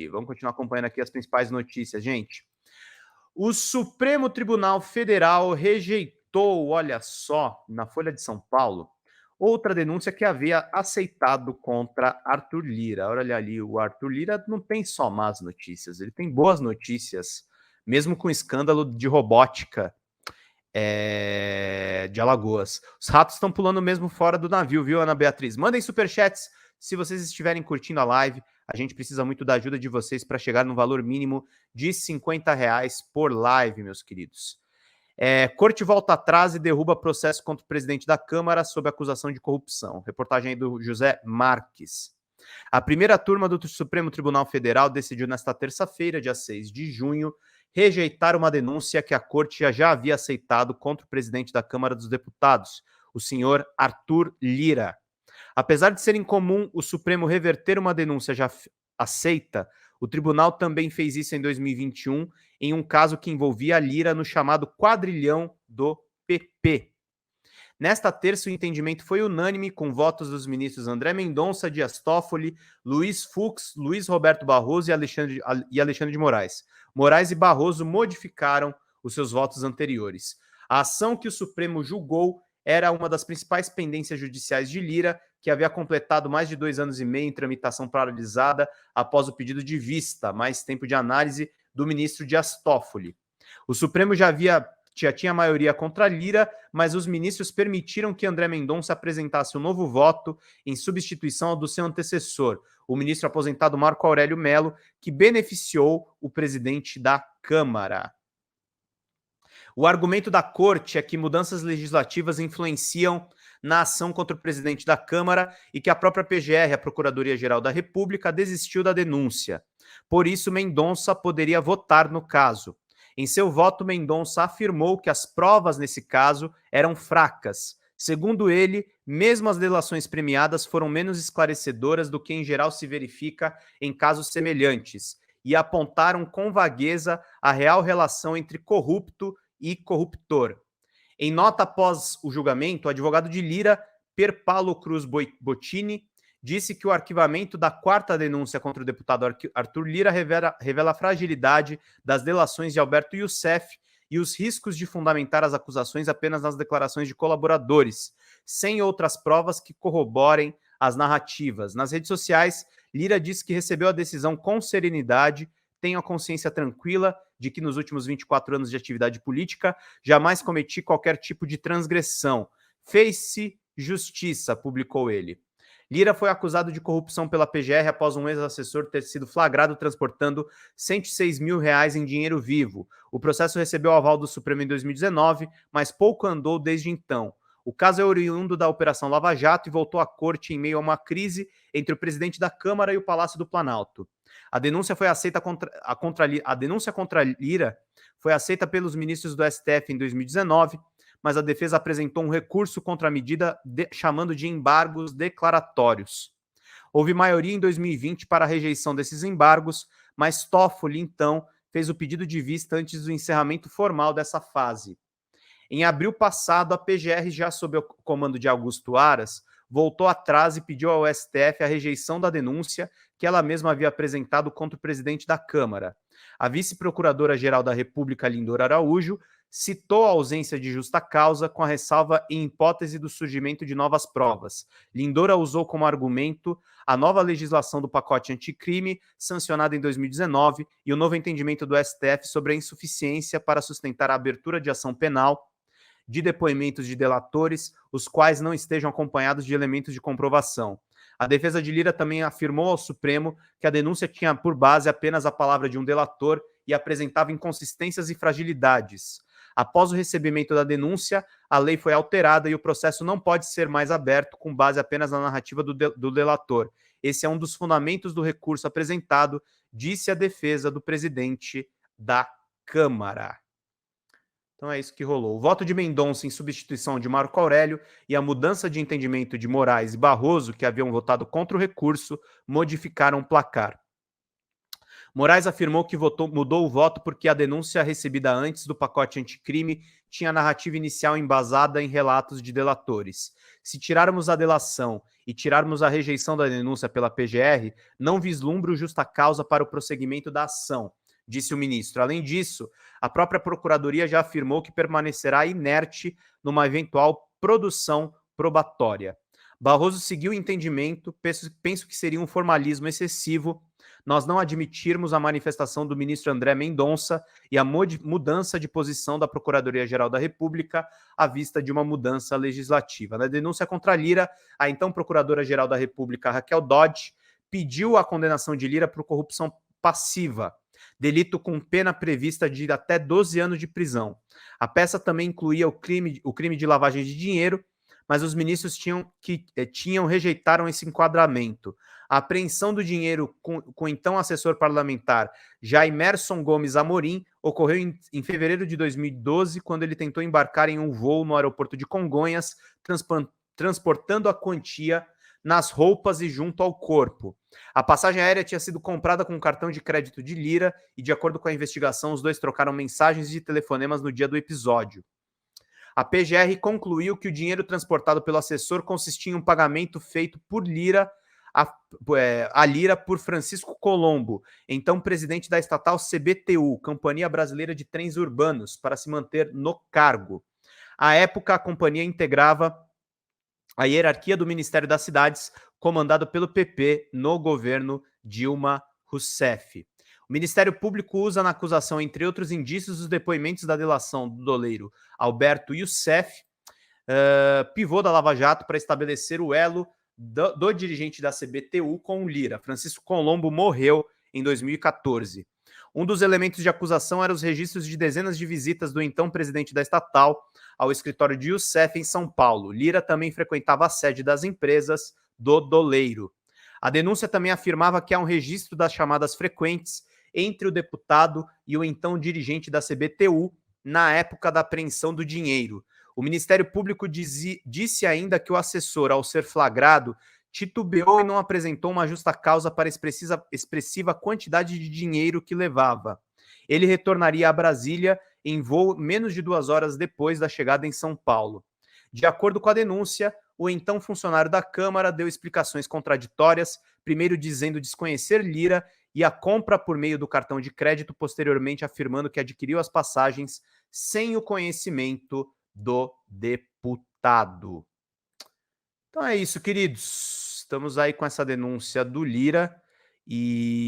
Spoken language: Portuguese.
noite. Vamos continuar acompanhando aqui as principais notícias, gente. O Supremo Tribunal Federal rejeitou, olha só, na Folha de São Paulo, outra denúncia que havia aceitado contra Arthur Lira. Olha ali, o Arthur Lira não tem só más notícias, ele tem boas notícias, mesmo com o escândalo de robótica de Alagoas. Os ratos estão pulando mesmo fora do navio, viu, Ana Beatriz? Mandem superchats se vocês estiverem curtindo a live. A gente precisa muito da ajuda de vocês para chegar no valor mínimo de R$50 por live, meus queridos. Corte volta atrás e derruba processo contra o presidente da Câmara sob acusação de corrupção. Reportagem aí do José Marques. A primeira turma do Supremo Tribunal Federal decidiu nesta terça-feira, dia 6 de junho, rejeitar uma denúncia que a corte já havia aceitado contra o presidente da Câmara dos Deputados, o senhor Arthur Lira. Apesar de ser incomum o Supremo reverter uma denúncia já aceita, o tribunal também fez isso em 2021, em um caso que envolvia Lira no chamado quadrilhão do PP. Nesta terça, o entendimento foi unânime, com votos dos ministros André Mendonça, Dias Toffoli, Luiz Fux, Luiz Roberto Barroso e Alexandre de Moraes. Moraes e Barroso modificaram os seus votos anteriores. A ação que o Supremo julgou era uma das principais pendências judiciais de Lira, que havia completado mais de 2 anos e meio em tramitação paralisada após o pedido de vista, mais tempo de análise, do ministro Dias Toffoli. O Supremo já tinha maioria contra Lira, mas os ministros permitiram que André Mendonça apresentasse um novo voto em substituição ao do seu antecessor, o ministro aposentado Marco Aurélio Mello, que beneficiou o presidente da Câmara. O argumento da corte é que mudanças legislativas influenciam na ação contra o presidente da Câmara e que a própria PGR, a Procuradoria-Geral da República, desistiu da denúncia. Por isso, Mendonça poderia votar no caso. Em seu voto, Mendonça afirmou que as provas nesse caso eram fracas. Segundo ele, mesmo as delações premiadas foram menos esclarecedoras do que em geral se verifica em casos semelhantes e apontaram com vagueza a real relação entre corrupto e corruptor. Em nota após o julgamento, o advogado de Lira, Pierpaolo Cruz Bottini, disse que o arquivamento da quarta denúncia contra o deputado Arthur Lira revela a fragilidade das delações de Alberto Youssef e os riscos de fundamentar as acusações apenas nas declarações de colaboradores, sem outras provas que corroborem as narrativas. Nas redes sociais, Lira disse que recebeu a decisão com serenidade, tenho a consciência tranquila de que nos últimos 24 anos de atividade política jamais cometi qualquer tipo de transgressão. Fez-se justiça, publicou ele. Lira foi acusado de corrupção pela PGR após um ex-assessor ter sido flagrado transportando R$106 mil em dinheiro vivo. O processo recebeu o aval do Supremo em 2019, mas pouco andou desde então. O caso é oriundo da Operação Lava Jato e voltou à corte em meio a uma crise entre o presidente da Câmara e o Palácio do Planalto. A denúncia contra Lira foi aceita pelos ministros do STF em 2019, mas a defesa apresentou um recurso contra a medida chamando de embargos declaratórios. Houve maioria em 2020 para a rejeição desses embargos, mas Toffoli, então, fez o pedido de vista antes do encerramento formal dessa fase. Em abril passado, a PGR, já sob o comando de Augusto Aras, voltou atrás e pediu ao STF a rejeição da denúncia que ela mesma havia apresentado contra o presidente da Câmara. A vice-procuradora-geral da República, Lindor Araújo, citou a ausência de justa causa com a ressalva em hipótese do surgimento de novas provas. Lindora usou como argumento a nova legislação do pacote anticrime, sancionada em 2019, e o novo entendimento do STF sobre a insuficiência para sustentar a abertura de ação penal de depoimentos de delatores, os quais não estejam acompanhados de elementos de comprovação. A defesa de Lira também afirmou ao Supremo que a denúncia tinha por base apenas a palavra de um delator e apresentava inconsistências e fragilidades. Após o recebimento da denúncia, a lei foi alterada e o processo não pode ser mais aberto com base apenas na narrativa do delator. Esse é um dos fundamentos do recurso apresentado, disse a defesa do presidente da Câmara. Então é isso que rolou. O voto de Mendonça em substituição de Marco Aurélio e a mudança de entendimento de Moraes e Barroso, que haviam votado contra o recurso, modificaram o placar. Moraes afirmou que mudou o voto porque a denúncia recebida antes do pacote anticrime tinha narrativa inicial embasada em relatos de delatores. Se tirarmos a delação e tirarmos a rejeição da denúncia pela PGR, não vislumbro justa causa para o prosseguimento da ação, disse o ministro. Além disso, a própria Procuradoria já afirmou que permanecerá inerte numa eventual produção probatória. Barroso seguiu o entendimento, penso que seria um formalismo excessivo nós não admitirmos a manifestação do ministro André Mendonça e a mudança de posição da Procuradoria-Geral da República à vista de uma mudança legislativa. Na denúncia contra Lira, a então Procuradora-Geral da República, Raquel Dodge, pediu a condenação de Lira por corrupção passiva, delito com pena prevista de até 12 anos de prisão. A peça também incluía o crime de lavagem de dinheiro, mas os ministros rejeitaram esse enquadramento. A apreensão do dinheiro com então assessor parlamentar Jaimerson Gomes Amorim ocorreu em fevereiro de 2012, quando ele tentou embarcar em um voo no aeroporto de Congonhas, transportando a quantia nas roupas e junto ao corpo. A passagem aérea tinha sido comprada com um cartão de crédito de Lira e, de acordo com a investigação, os dois trocaram mensagens e telefonemas no dia do episódio. A PGR concluiu que o dinheiro transportado pelo assessor consistia em um pagamento feito por Lira a Lira por Francisco Colombo, então presidente da estatal CBTU, Companhia Brasileira de Trens Urbanos, para se manter no cargo. À época, a companhia integrava a hierarquia do Ministério das Cidades, comandado pelo PP no governo Dilma Rousseff. O Ministério Público usa na acusação, entre outros indícios, os depoimentos da delação do doleiro Alberto Youssef, pivô da Lava Jato, para estabelecer o elo do dirigente da CBTU com o Lira. Francisco Colombo morreu em 2014. Um dos elementos de acusação eram os registros de dezenas de visitas do então presidente da estatal ao escritório de Youssef em São Paulo. Lira também frequentava a sede das empresas do doleiro. A denúncia também afirmava que há um registro das chamadas frequentes entre o deputado e o então dirigente da CBTU na época da apreensão do dinheiro. O Ministério Público disse ainda que o assessor, ao ser flagrado, titubeou e não apresentou uma justa causa para a expressiva quantidade de dinheiro que levava. Ele retornaria a Brasília em voo menos de 2 horas depois da chegada em São Paulo. De acordo com a denúncia, o então funcionário da Câmara deu explicações contraditórias, primeiro dizendo desconhecer Lira e a compra por meio do cartão de crédito, posteriormente afirmando que adquiriu as passagens sem o conhecimento do deputado. Então é isso, queridos. Estamos aí com essa denúncia do Lira e